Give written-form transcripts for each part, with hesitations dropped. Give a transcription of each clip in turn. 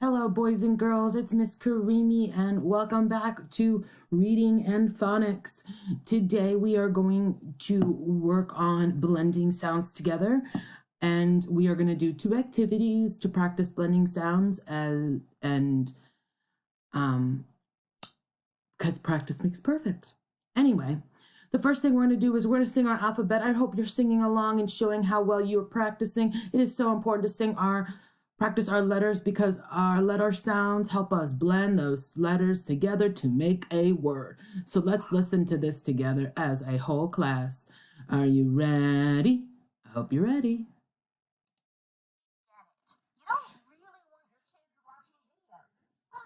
Hello, boys and girls. It's Miss Karimi, and welcome back to Reading and Phonics. Today, we are going to work on blending sounds together, and we are going to do two activities to practice blending sounds, because practice makes perfect. Anyway, the first thing we're going to do is we're going to sing our alphabet. I hope you're singing along and showing how well you're practicing. It is so important to practice our letters because our letter sounds help us blend those letters together to make a word. So let's listen to this together as a whole class. Are you ready? I hope you're ready. You don't really want your kids watching videos, but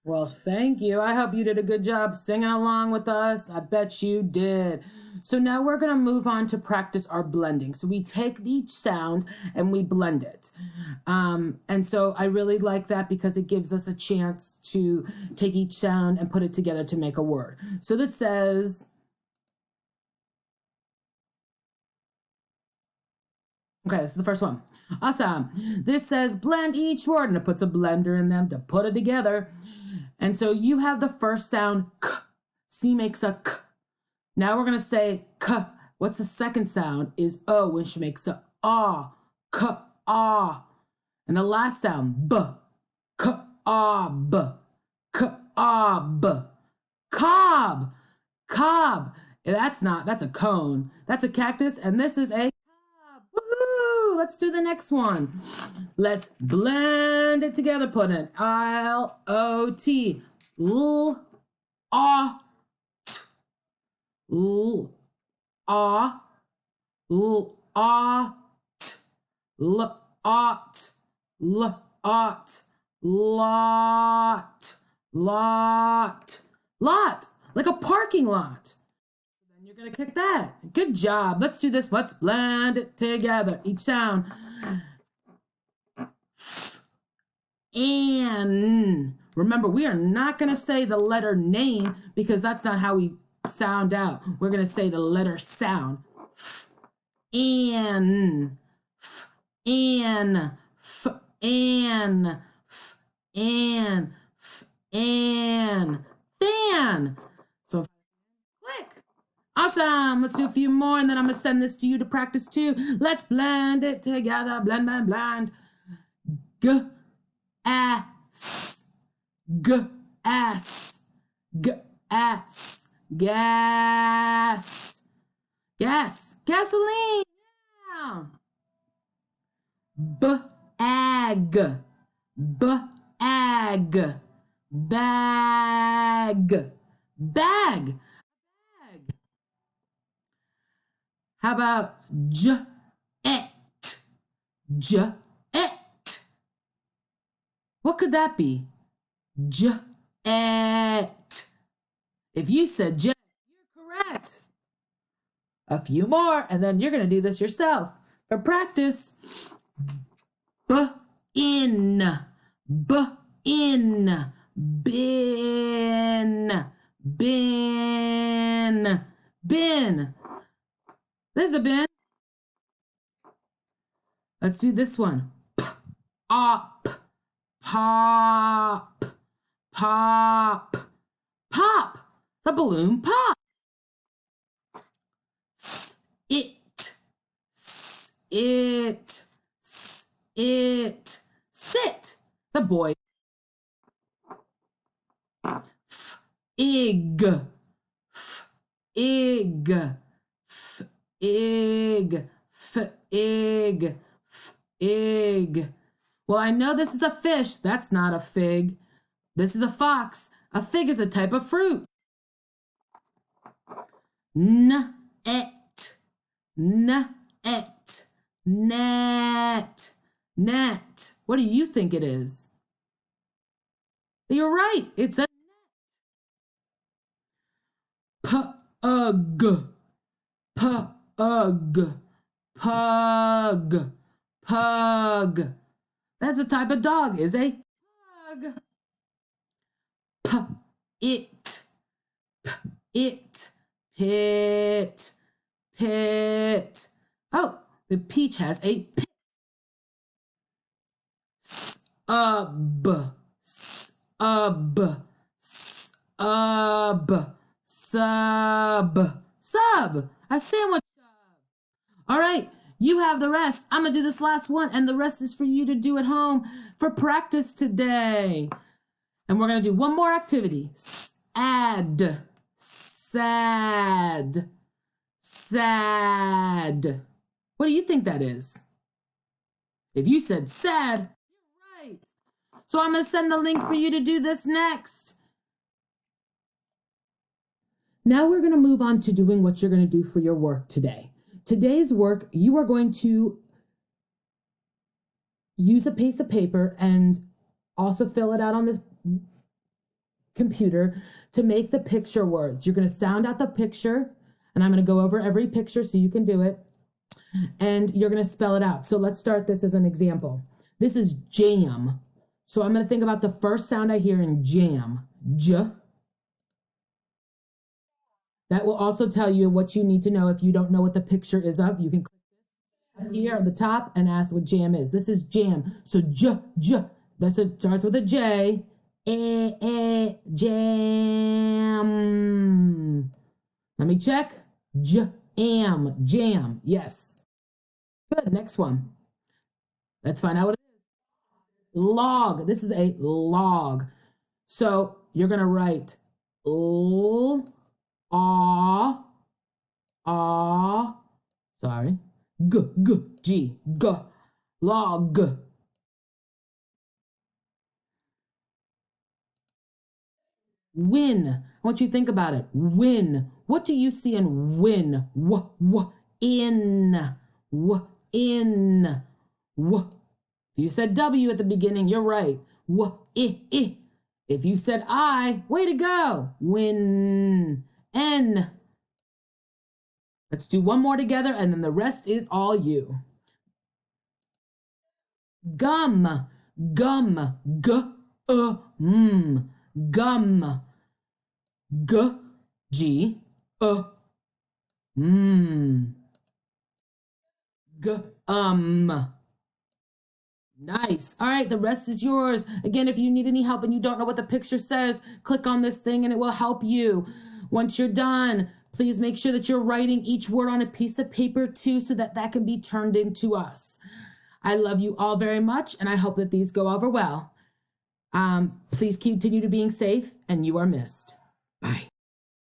Well, thank you. I hope you did a good job singing along with us. I bet you did. So now we're going to move on to practice our blending. So we take each sound and we blend it. And so I really like that because it gives us a chance to take each sound and put it together to make a word. So that says, okay, this is the first one. Awesome. This says blend each word, and it puts a blender in them to put it together. And so you have the first sound, k. C makes a k. Now we're going to say k. What's the second sound is O, when she makes a ah, k, ah. And the last sound, b, k, ah, b, k, ah, b. Cob, cob. That's a cone. That's a cactus, and this is a cob. Woohoo! Let's do the next one. Let's blend it together. Put an L-O-T. L, ah, t. L, ah, l, ah, t. L, ot, l, ot. Lot, lot, lot. Like a parking lot. Then you're going to kick that. Good job. Let's do this. Let's blend it together. Each sound. And remember, we are not going to say the letter name because that's not how we sound out. We're going to say the letter sound. An, an, an, an, an, fan. So click. Awesome. Let's do a few more, and then I'm going to send this to you to practice too. Let's blend it together. Blend, blend, blend. G-ass. G-ass. G-ass. Gas. Gas. Gasoline. Yeah. B-ag. B-ag. Bag. Bag. How about jet? Jet. What could that be? Jet. If you said jet, you're correct. A few more, and then you're going to do this yourself. For practice, B-in, B-in, bin, bin, bin. There's a bin. Let's do this one. P-op, pop, pop, pop. The balloon pop. S-it, S-it, S-it, sit. The boy. F-ig, F-ig, F-ig, F-ig, F-ig. Well, I know this is a fish. That's not a fig. This is a fox. A fig is a type of fruit. N-et, N-et, net, net. What do you think it is? You're right. It's a net. Pug, pug, pug, pug. That's a type of dog. Is a pug. P-it, P-it, pit, pit. Oh, the peach has a pit. Sub, sub, sub, sub, sub. A sandwich sub. All right, you have the rest. I'm going to do this last one, and the rest is for you to do at home for practice today. And we're going to do one more activity. Sad, sad, sad. What do you think that is? If you said sad, you're right. So I'm going to send the link for you to do this next. Now we're going to move on to doing what you're going to do for your work today. Today's work, you are going to use a piece of paper and also fill it out on this computer to make the picture words. You're going to sound out the picture, and I'm going to go over every picture so you can do it, and you're going to spell it out. So let's start this as an example. This is jam. So I'm going to think about the first sound I hear in jam. J. That will also tell you what you need to know. If you don't know what the picture is of, you can click here at the top and ask what jam is. This is jam. So j, j. Starts with a J. Jam. Let me check. Jam. Jam. Yes. Good. Next one. Let's find out what it is. Log. This is a log. So you're going to write L, A, sorry. G, G, G, G. Log. Win. I want you to think about it. Win. What do you see in win? In. In. If you said W at the beginning, you're right. I. If you said I, way to go. Win. N. Let's do one more together, and then the rest is all you. Gum. Gum. Gum. G, G, Nice. All right, the rest is yours. Again, if you need any help and you don't know what the picture says, click on this thing and it will help you. Once you're done, Please make sure that you're writing each word on a piece of paper too, so that that can be turned into us. I love you all very much, and I hope that these go over well. Please continue to being safe, and you are missed. Bye.